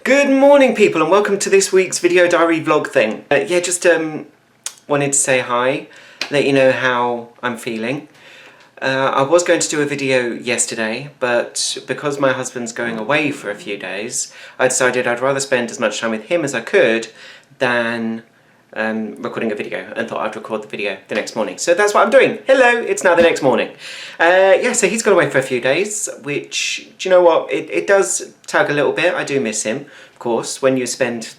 Good morning people and welcome to this week's video diary vlog thing. Just wanted to say hi, let you know how I'm feeling. I was going to do a video yesterday, but because my husband's going away for a few days, I decided I'd rather spend as much time with him as I could than recording a video, and thought I'd record the video the next morning. So that's what I'm doing. Hello, it's now the next morning. So he's gone away for a few days, which, do you know what, it does tug a little bit. I do miss him, of course. When you spend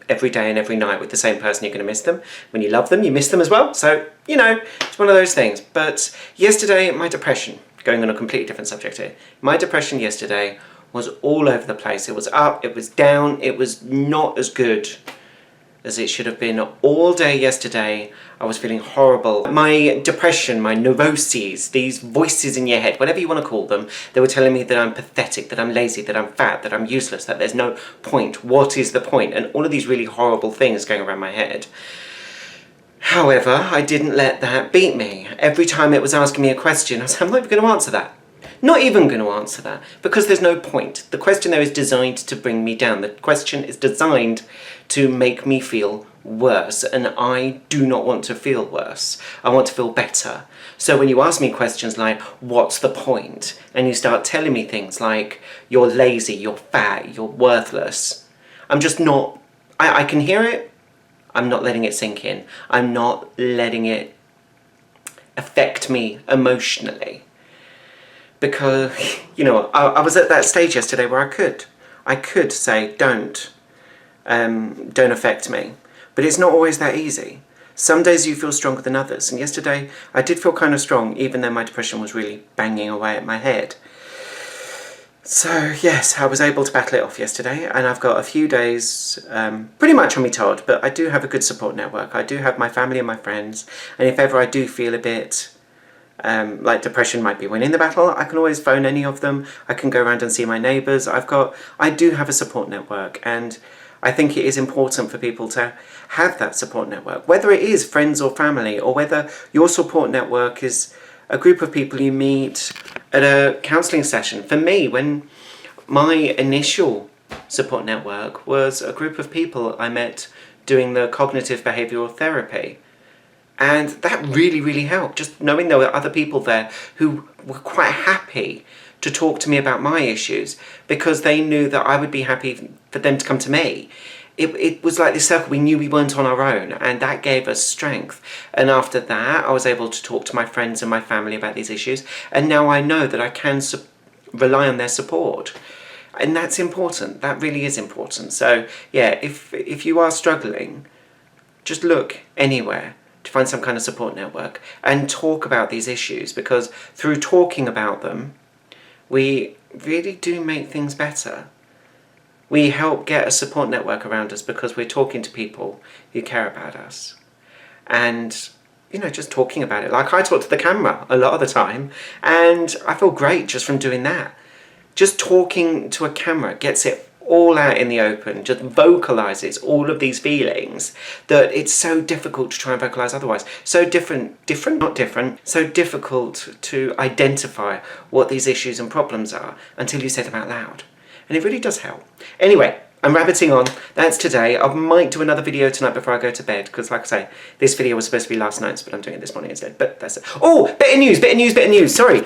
every day and every night with the same person, you're going to miss them. When you love them, you miss them as well. So, you know, it's one of those things. But yesterday, my depression, going on a completely different subject here, my depression yesterday was all over the place. It was up, it was down, it was not as good as it should have been. All day yesterday I was feeling horrible. My depression, my neuroses, these voices in your head, whatever you want to call them, they were telling me that I'm pathetic, that I'm lazy, that I'm fat, that I'm useless, that there's no point. What is the point? And all of these really horrible things going around my head. However, I didn't let that beat me. Every time it was asking me a question, I said, I'm not even going to answer that. Not even going to answer that, because there's no point. The question there is designed to bring me down. The question is designed to make me feel worse, and I do not want to feel worse. I want to feel better. So when you ask me questions like, what's the point? And you start telling me things like, you're lazy, you're fat, you're worthless. I'm just not, I can hear it, I'm not letting it sink in. I'm not letting it affect me emotionally. Because, you know, I was at that stage yesterday where I could say, don't affect me. But it's not always that easy. Some days you feel stronger than others. And yesterday I did feel kind of strong, even though my depression was really banging away at my head. So yes, I was able to battle it off yesterday, and I've got a few days pretty much on me told, but I do have a good support network. I do have my family and my friends, and if ever I do feel a bit like depression might be winning the battle, I can always phone any of them. I can go around and see my neighbours. I do have a support network, and I think it is important for people to have that support network, whether it is friends or family, or whether your support network is a group of people you meet at a counselling session. For me, when my initial support network was a group of people I met doing the cognitive behavioural therapy. And that really, really helped, just knowing there were other people there who were quite happy to talk to me about my issues, because they knew that I would be happy for them to come to me. It was like this circle. We knew we weren't on our own, and that gave us strength. And after that, I was able to talk to my friends and my family about these issues, and now I know that I can rely on their support. And that's important. That really is important. So yeah, if you are struggling, just look anywhere to find some kind of support network and talk about these issues, because through talking about them, we really do make things better. We help get a support network around us because we're talking to people who care about us. And, you know, just talking about it. Like, I talk to the camera a lot of the time, and I feel great just from doing that. Just talking to a camera gets it all out in the open, just vocalises all of these feelings that it's so difficult to try and vocalise otherwise. So so difficult to identify what these issues and problems are until you say them out loud. And it really does help. Anyway, I'm rabbiting on. That's today. I might do another video tonight before I go to bed, because like I say, this video was supposed to be last night's, but I'm doing it this morning instead. But that's it. Oh, bit of news, sorry.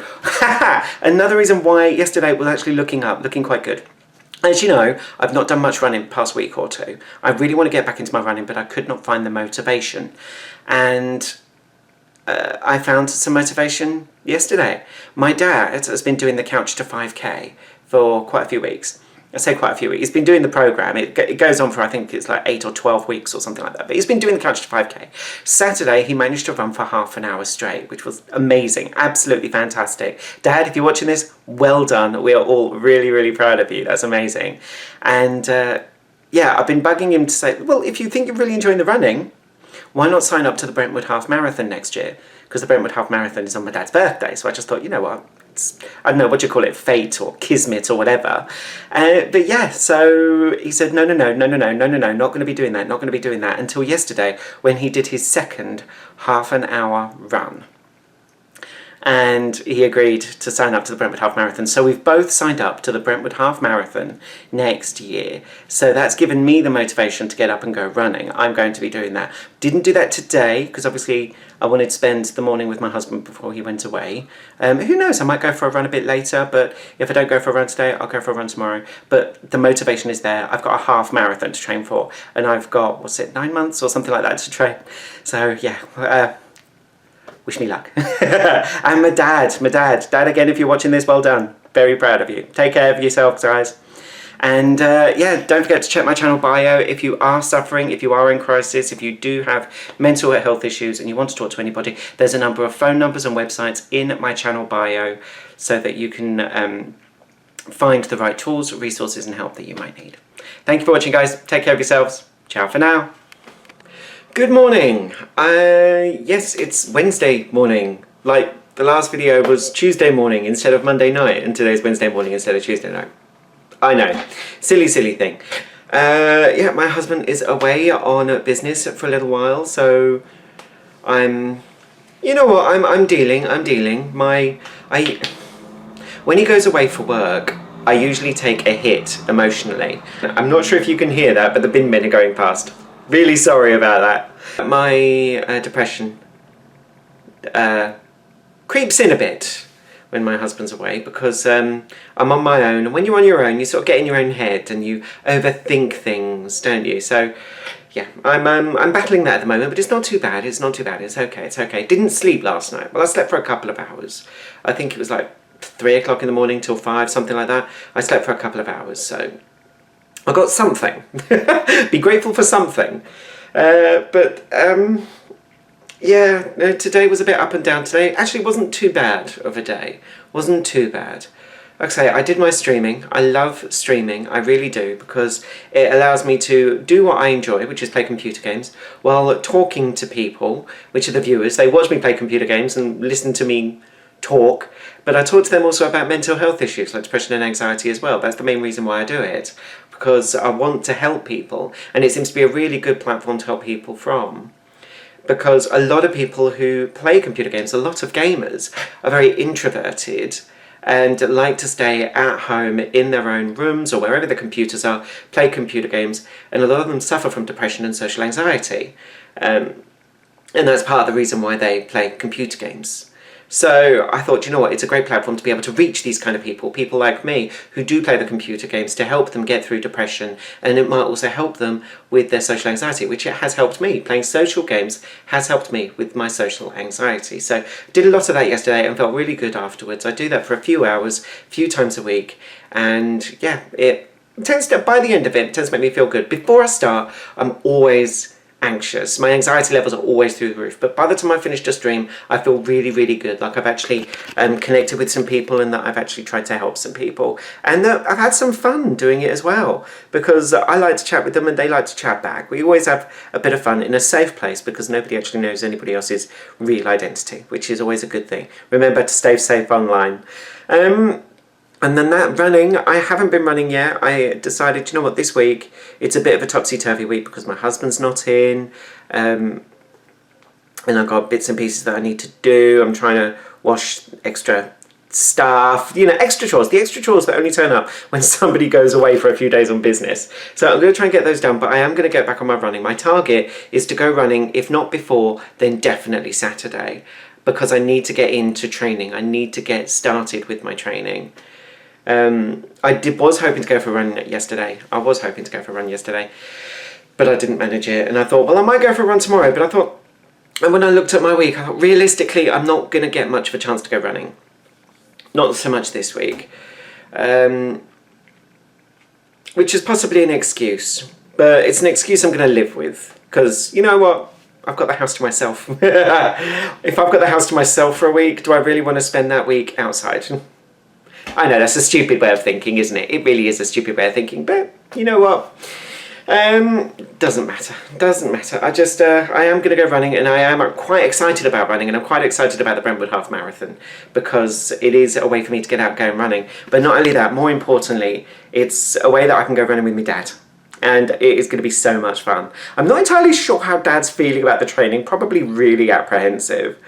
Another reason why yesterday was actually looking quite good. As you know, I've not done much running the past week or two. I really want to get back into my running, but I could not find the motivation. And I found some motivation yesterday. My dad has been doing the Couch to 5K for quite a few weeks. I say quite a few weeks. He's been doing the programme. It goes on for, I think it's like 8 or 12 weeks or something like that. But he's been doing the Couch to 5K. Saturday, he managed to run for half an hour straight, which was amazing. Absolutely fantastic. Dad, if you're watching this, well done. We are all really, really proud of you. That's amazing. And yeah, I've been bugging him to say, well, if you think you're really enjoying the running, why not sign up to the Brentwood Half Marathon next year? Because the Brentwood Half Marathon is on my dad's birthday. So I just thought, you know what? I don't know, what do you call it, fate or kismet or whatever. But yeah, so he said, no, not going to be doing that, until yesterday when he did his second half an hour run. and he agreed to sign up to the Brentwood Half Marathon. So we've both signed up to the Brentwood Half Marathon next year. So that's given me the motivation to get up and go running. I'm going to be doing that. Didn't do that today because obviously I wanted to spend the morning with my husband before he went away. Who knows, I might go for a run a bit later, but if I don't go for a run today, I'll go for a run tomorrow. But the motivation is there. I've got a half marathon to train for, and I've got, 9 months or something like that to train. So yeah, wish me luck. And my dad, again, if you're watching this, well done. Very proud of you. Take care of yourself, guys. And yeah, don't forget to check my channel bio if you are suffering, if you are in crisis, if you do have mental health issues and you want to talk to anybody. There's a number of phone numbers and websites in my channel bio so that you can find the right tools, resources and help that you might need. Thank you for watching, guys. Take care of yourselves. Ciao for now. Good morning. Yes, it's Wednesday morning. Like the last video was Tuesday morning instead of Monday night, and today's Wednesday morning instead of Tuesday night. I know, silly thing. Yeah, my husband is away on business for a little while, so you know what, I'm dealing. When he goes away for work, I usually take a hit emotionally. I'm not sure if you can hear that, but the bin men are going past. Really sorry about that. My depression creeps in a bit when my husband's away because I'm on my own, and when you're on your own you sort of get in your own head and you overthink things, don't you? So yeah, I'm battling that at the moment, but it's not too bad, it's okay. Didn't sleep last night. Well, I slept for a couple of hours. I think it was like 3 o'clock in the morning till 5, something like that. I slept for a couple of hours, so I got something. Be grateful for something. Yeah, no, today was a bit up and down. Today actually wasn't too bad of a day. Wasn't too bad. Like I say, I did my streaming. I love streaming, I really do, because it allows me to do what I enjoy, which is play computer games, while talking to people, which are the viewers. They watch me play computer games and listen to me talk, but I talk to them also about mental health issues like depression and anxiety as well. That's the main reason why I do it, because I want to help people, and it seems to be a really good platform to help people from. Because a lot of people who play computer games, a lot of gamers, are very introverted and like to stay at home in their own rooms or wherever the computers are, play computer games, and a lot of them suffer from depression and social anxiety. And that's part of the reason why they play computer games. So I thought, you know what, it's a great platform to be able to reach these kind of people like me who do play the computer games, to help them get through depression, and it might also help them with their social anxiety, which it has helped me. Playing social games has helped me with my social anxiety. So did a lot of that yesterday and felt really good afterwards. I do that for a few hours, a few times a week, and yeah, it tends to, by the end of it, it tends to make me feel good. Before I start, I'm always anxious. My anxiety levels are always through the roof, but by the time I finished a stream I feel really good, like I've actually connected with some people and that I've actually tried to help some people, and that I've had some fun doing it as well, because I like to chat with them and they like to chat back. We always have a bit of fun in a safe place because nobody actually knows anybody else's real identity, which is always a good thing. Remember to stay safe online. And then that running, I haven't been running yet. I decided, you know what, this week, it's a bit of a topsy-turvy week because my husband's not in, and I've got bits and pieces that I need to do. I'm trying to wash extra stuff, you know, extra chores, the extra chores that only turn up when somebody goes away for a few days on business. So I'm going to try and get those done, but I am going to get back on my running. My target is to go running, if not before, then definitely Saturday, because I need to get into training. I need to get started with my training. Was hoping to go for a run yesterday. But I didn't manage it, and I thought, well, I might go for a run tomorrow, but I thought, and when I looked at my week, I thought, realistically, I'm not going to get much of a chance to go running. Not so much this week. Which is possibly an excuse, but it's an excuse I'm going to live with, because, you know what, I've got the house to myself. If I've got the house to myself for a week, do I really want to spend that week outside? I know, that's a stupid way of thinking, isn't it? It really is a stupid way of thinking, but you know what? Doesn't matter. I am going to go running, and I am quite excited about running, and I'm quite excited about the Brentwood Half Marathon, because it is a way for me to get out, go and running. But not only that, more importantly, it's a way that I can go running with my dad. And it is going to be so much fun. I'm not entirely sure how Dad's feeling about the training, probably really apprehensive.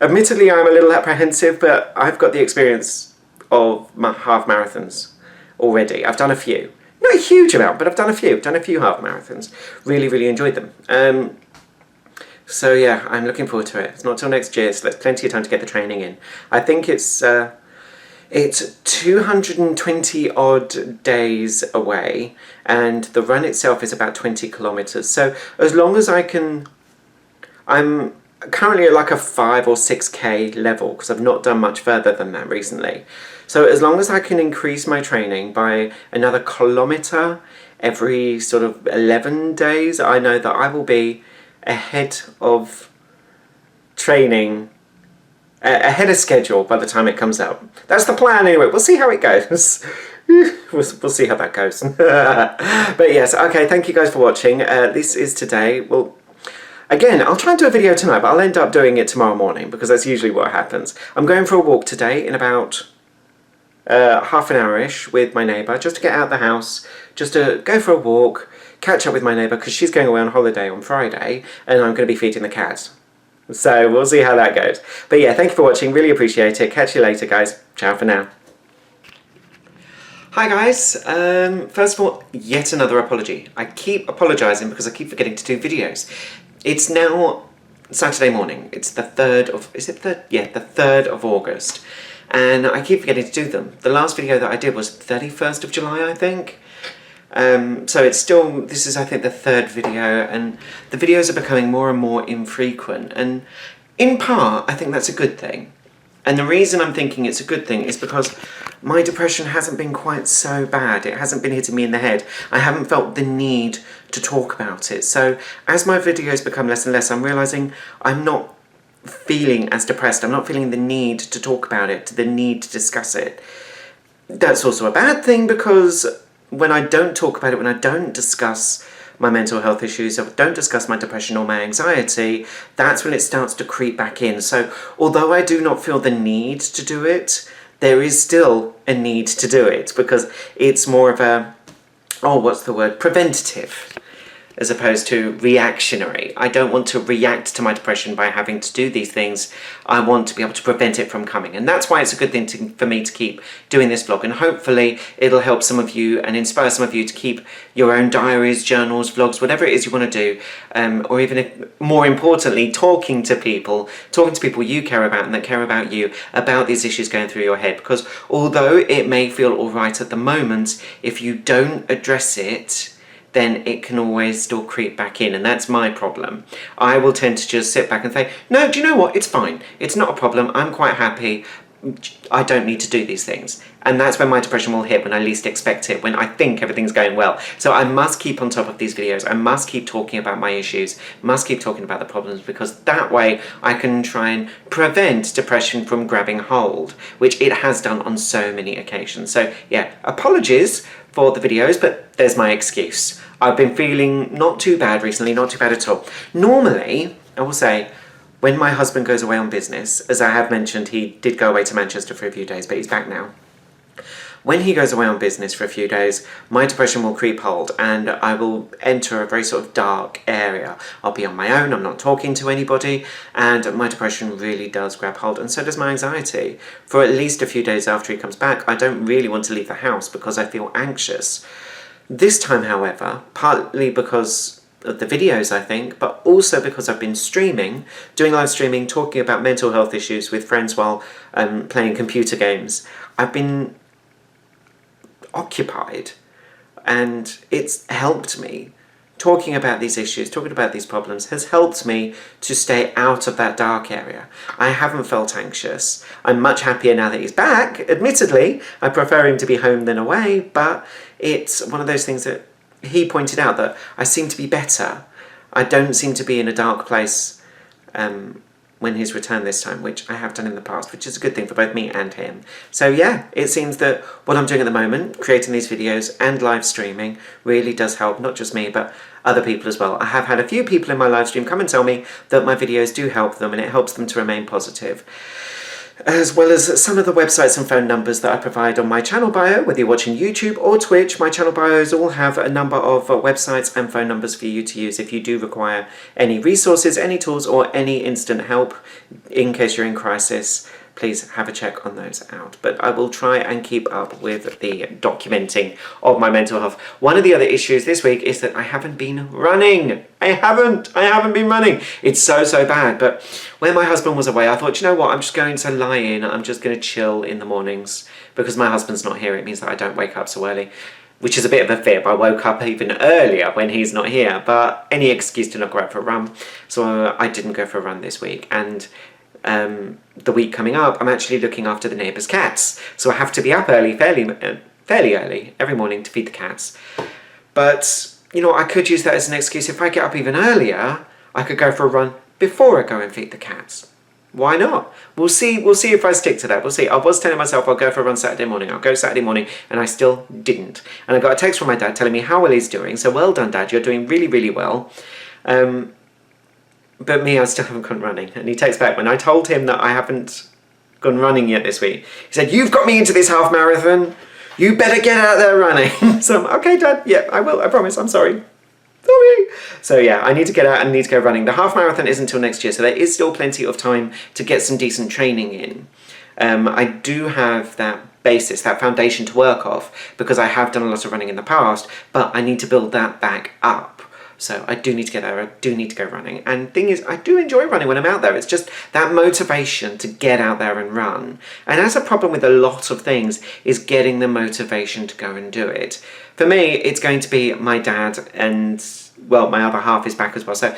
Admittedly, I'm a little apprehensive, but I've got the experience of my half marathons already. I've done a few. Not a huge amount, but I've done a few. Done a few half marathons. Really, really enjoyed them. So yeah, I'm looking forward to it. It's not till next year, so there's plenty of time to get the training in. I think it's 220 odd days away, and the run itself is about 20 kilometers. So as long as I can, I'm currently at like a 5 or 6k level because I've not done much further than that recently. So as long as I can increase my training by another kilometer every sort of 11 days, I know that I will be ahead of training, ahead of schedule by the time it comes out. That's the plan anyway. We'll see how it goes. We'll see how that goes. But yes, okay, thank you guys for watching. This is today. Well, again, I'll try and do a video tonight, but I'll end up doing it tomorrow morning because that's usually what happens. I'm going for a walk today in about half an hour-ish with my neighbour, just to get out of the house, just to go for a walk, catch up with my neighbour because she's going away on holiday on Friday and I'm going to be feeding the cat. So we'll see how that goes. But yeah, thank you for watching, really appreciate it. Catch you later, guys. Ciao for now. Hi guys, first of all, yet another apology. I keep apologising because I keep forgetting to do videos. It's now Saturday morning. It's the 3rd of, is it the, yeah, the 3rd of August. And I keep forgetting to do them. The last video that I did was 31st of July, I think. So it's still, this is I think the 3rd video, and the videos are becoming more and more infrequent, and in part I think that's a good thing. And the reason I'm thinking it's a good thing is because my depression hasn't been quite so bad. It hasn't been hitting me in the head. I haven't felt the need to talk about it. So as my videos become less and less, I'm realising I'm not feeling as depressed. I'm not feeling the need to talk about it, the need to discuss it. That's also a bad thing because when I don't talk about it, when I don't discuss my mental health issues, if I don't discuss my depression or my anxiety, that's when it starts to creep back in. So although I do not feel the need to do it, there is still a need to do it because it's more of a, oh, what's the word, preventative, as opposed to reactionary. I don't want to react to my depression by having to do these things. I want to be able to prevent it from coming. And that's why it's a good thing for me to keep doing this vlog. And hopefully it'll help some of you and inspire some of you to keep your own diaries, journals, vlogs, whatever it is you want to do. Or even, if, more importantly, talking to people you care about and that care about you about these issues going through your head. Because although it may feel all right at the moment, if you don't address it, then it can always still creep back in, and that's my problem. I will tend to just sit back and say, no, do you know what, it's fine, it's not a problem, I'm quite happy, I don't need to do these things. And that's when my depression will hit, when I least expect it, when I think everything's going well. So I must keep on top of these videos, I must keep talking about my issues, must keep talking about the problems, because that way I can try and prevent depression from grabbing hold, which it has done on so many occasions. So yeah, apologies for the videos, but there's my excuse. I've been feeling not too bad recently, not too bad at all. Normally, I will say, when my husband goes away on business, as I have mentioned, he did go away to Manchester for a few days, but he's back now. When he goes away on business for a few days, my depression will creep hold and I will enter a very sort of dark area. I'll be on my own, I'm not talking to anybody, and my depression really does grab hold, and so does my anxiety. For at least a few days after he comes back, I don't really want to leave the house because I feel anxious. This time, however, partly because of the videos, I think, but also because I've been streaming, doing live streaming, talking about mental health issues with friends while playing computer games, I've been occupied, and it's helped me. Talking about these issues, talking about these problems has helped me to stay out of that dark area. I haven't felt anxious. I'm much happier now that he's back. Admittedly, I prefer him to be home than away, but it's one of those things that he pointed out, that I seem to be better. I don't seem to be in a dark place when he's returned this time, which I have done in the past, which is a good thing for both me and him. So yeah, it seems that what I'm doing at the moment, creating these videos and live streaming, really does help, not just me, but other people as well. I have had a few people in my live stream come and tell me that my videos do help them and it helps them to remain positive. as well as some of the websites and phone numbers that I provide on my channel bio. Whether you're watching YouTube or Twitch, my channel bios all have a number of websites and phone numbers for you to use if you do require any resources, any tools, or any instant help in case you're in crisis. Please have a check on those out. But I will try and keep up with the documenting of my mental health. One of the other issues this week is that I haven't been running. I haven't been running. It's so bad. But when my husband was away, I thought, you know what, I'm just going to lie in. I'm just going to chill in the mornings. Because my husband's not here, it means that I don't wake up so early. Which is a bit of a fib. I woke up even earlier when he's not here. But any excuse to not go out for a run. So I didn't go for a run this week. And the week coming up, I'm actually looking after the neighbours' cats. So I have to be up early, fairly early, every morning to feed the cats. But, you know, I could use that as an excuse. If I get up even earlier, I could go for a run before I go and feed the cats. Why not? We'll see if I stick to that. We'll see. I was telling myself I'll go for a run Saturday morning. I'll go Saturday morning, and I still didn't. And I got a text from my dad telling me how well he's doing. So well done, Dad. You're doing really, really well. But me, I still haven't gone running. And he takes back when I told him that I haven't gone running yet this week. He said, "You've got me into this half marathon. You better get out there running." So I'm, okay, Dad. Yeah, I will. I promise. I'm sorry. Sorry. So yeah, I need to get out and need to go running. The half marathon isn't until next year, so there is still plenty of time to get some decent training in. I do have that basis, that foundation to work off because I have done a lot of running in the past, but I need to build that back up. So I do need to get there, I do need to go running. And the thing is, I do enjoy running when I'm out there. It's just that motivation to get out there and run. And that's a problem with a lot of things, is getting the motivation to go and do it. For me, it's going to be my dad and, well, my other half is back as well. So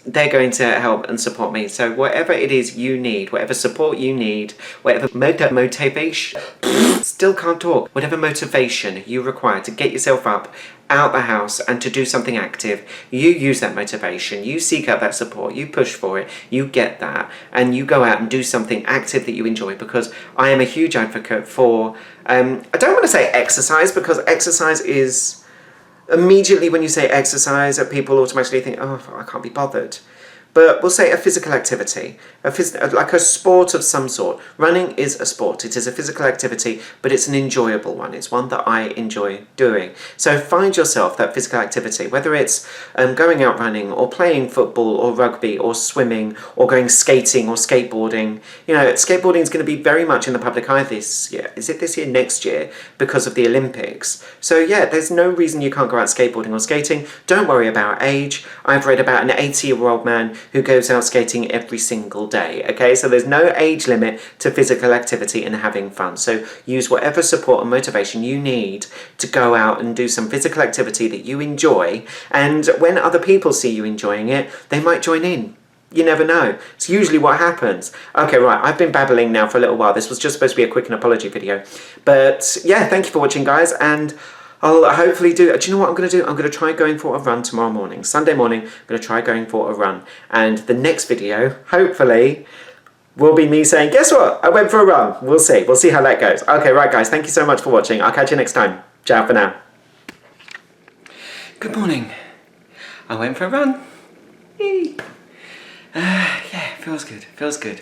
they're going to help and support me. So whatever it is you need, whatever support you need, whatever motivation, still can't talk, whatever motivation you require to get yourself up out the house and to do something active, you use that motivation, you seek out that support, you push for it, you get that, and you go out and do something active that you enjoy. Because I am a huge advocate for, I don't want to say exercise, because exercise is, immediately when you say exercise, people automatically think, oh, I can't be bothered. But we'll say a physical activity, like a sport of some sort. Running is a sport. It is a physical activity, but it's an enjoyable one. It's one that I enjoy doing. So find yourself that physical activity, whether it's going out running or playing football or rugby or swimming or going skating or skateboarding. You know, skateboarding is going to be very much in the public eye this year. Is it this year? Next year, because of the Olympics. So yeah, there's no reason you can't go out skateboarding or skating. Don't worry about age. I've read about an 80-year-old man who goes out skating every single day, okay? So there's no age limit to physical activity and having fun. So use whatever support and motivation you need to go out and do some physical activity that you enjoy, and when other people see you enjoying it, they might join in. You never know. It's usually what happens. Okay, right, I've been babbling now for a little while. This was just supposed to be a quick and apology video. But yeah, thank you for watching, guys, and I'll hopefully do you know what I'm going to do? I'm going to try going for a run tomorrow morning. Sunday morning, I'm going to try going for a run. And the next video, hopefully, will be me saying, guess what? I went for a run. We'll see. We'll see how that goes. Okay, right, guys. Thank you so much for watching. I'll catch you next time. Ciao for now. Good morning. I went for a run. Yay. Yeah, feels good. Feels good.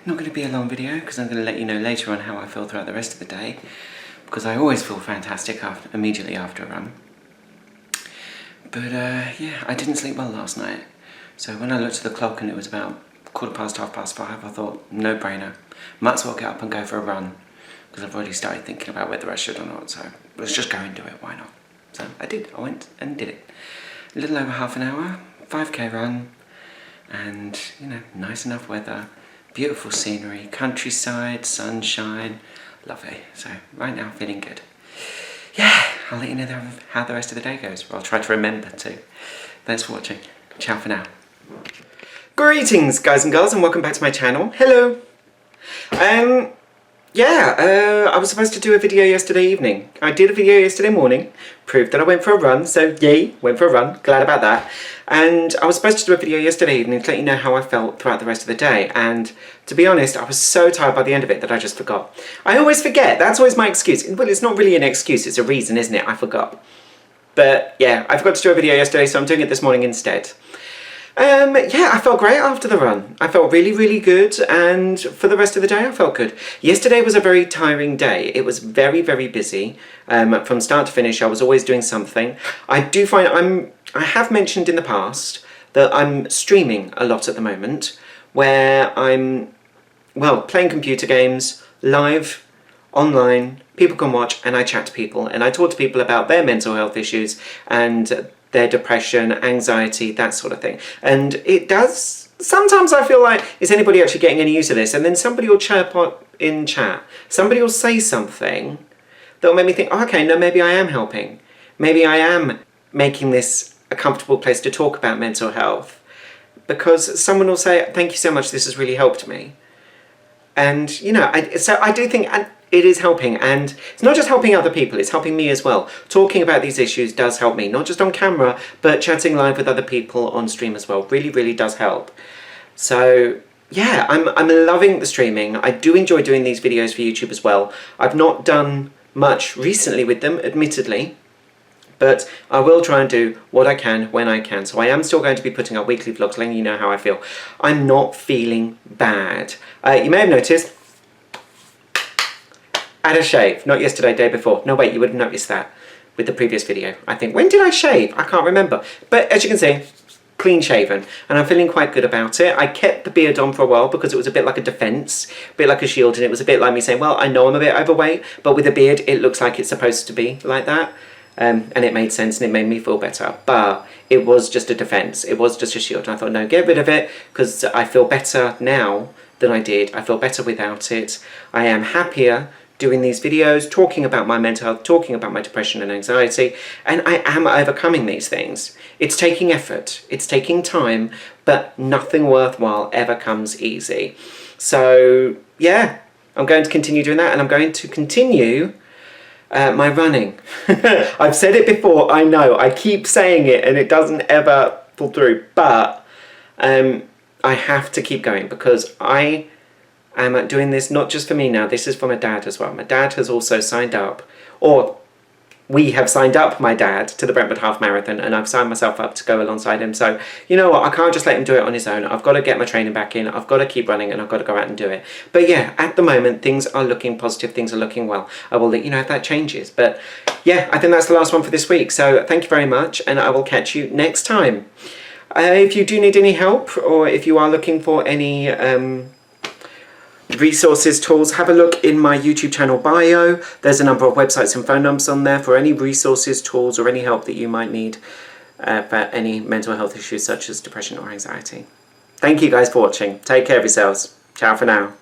Not going to be a long video because I'm going to let you know later on how I feel throughout the rest of the day, because I always feel fantastic immediately after a run. But yeah, I didn't sleep well last night. So when I looked at the clock and it was about 5:15, I thought, no brainer. Might as well get up and go for a run, because I've already started thinking about whether I should or not. So let's just go and do it, why not? So I did, I went and did it. A little over half an hour, 5k run, and you know, nice enough weather, beautiful scenery, countryside, sunshine. Lovely. So right now, feeling good. Yeah, I'll let you know how the rest of the day goes. Or I'll try to remember to. Thanks for watching. Ciao for now. Greetings, guys and girls, and welcome back to my channel. Hello. Yeah, I was supposed to do a video yesterday evening. I did a video yesterday morning, proved that I went for a run, so yay, went for a run, glad about that. And I was supposed to do a video yesterday evening to let you know how I felt throughout the rest of the day, and to be honest, I was so tired by the end of it that I just forgot. I always forget, that's always my excuse. Well, it's not really an excuse, it's a reason, isn't it? I forgot. But yeah, I forgot to do a video yesterday, so I'm doing it this morning instead. Yeah, I felt great after the run. I felt really, really good, and for the rest of the day I felt good. Yesterday was a very tiring day. It was very, very busy. From start to finish I was always doing something. I do find I have mentioned in the past that I'm streaming a lot at the moment, where I'm, well, playing computer games, live, online, people can watch, and I chat to people, and I talk to people about their mental health issues, and their depression, anxiety, that sort of thing. And it does, sometimes I feel like, is anybody actually getting any use of this? And then somebody will chirp in chat, somebody will say something that will make me think, oh, okay, no, maybe I am helping. Maybe I am making this a comfortable place to talk about mental health. Because someone will say, thank you so much, this has really helped me. And, you know, so I do think it is helping, and it's not just helping other people, it's helping me as well. Talking about these issues does help me, not just on camera, but chatting live with other people on stream as well. Really, really does help. So, yeah, I'm loving the streaming. I do enjoy doing these videos for YouTube as well. I've not done much recently with them, admittedly, but I will try and do what I can when I can. So I am still going to be putting up weekly vlogs, letting you know how I feel. I'm not feeling bad. You may have noticed, I had a shave. Not yesterday, day before. No, wait, you would have noticed that with the previous video. I think, when did I shave? I can't remember. But as you can see, clean shaven. And I'm feeling quite good about it. I kept the beard on for a while because it was a bit like a defence, a bit like a shield, and it was a bit like me saying, well, I know I'm a bit overweight, but with a beard, it looks like it's supposed to be like that. And it made sense and it made me feel better, but it was just a defence, it was just a shield, and I thought, no, get rid of it, because I feel better now than I did. I feel better without it. I am happier doing these videos, talking about my mental health, talking about my depression and anxiety, and I am overcoming these things. It's taking effort, it's taking time, but nothing worthwhile ever comes easy. So yeah, I'm going to continue doing that, and I'm going to continue my running. I've said it before, I know, I keep saying it and it doesn't ever pull through, but I have to keep going, because I am doing this not just for me now, this is for my dad as well. My dad has also signed up, or we have signed up my dad to the Brentford Half Marathon, and I've signed myself up to go alongside him. So, you know what, I can't just let him do it on his own. I've got to get my training back in, I've got to keep running, and I've got to go out and do it. But yeah, at the moment, things are looking positive, things are looking well. I will let you know if that changes. But yeah, I think that's the last one for this week. So thank you very much, and I will catch you next time. If you do need any help, or if you are looking for any resources, tools, have a look in my YouTube channel bio. There's a number of websites and phone numbers on there for any resources, tools, or any help that you might need for any mental health issues such as depression or anxiety. Thank you guys for watching. Take care of yourselves. Ciao for now.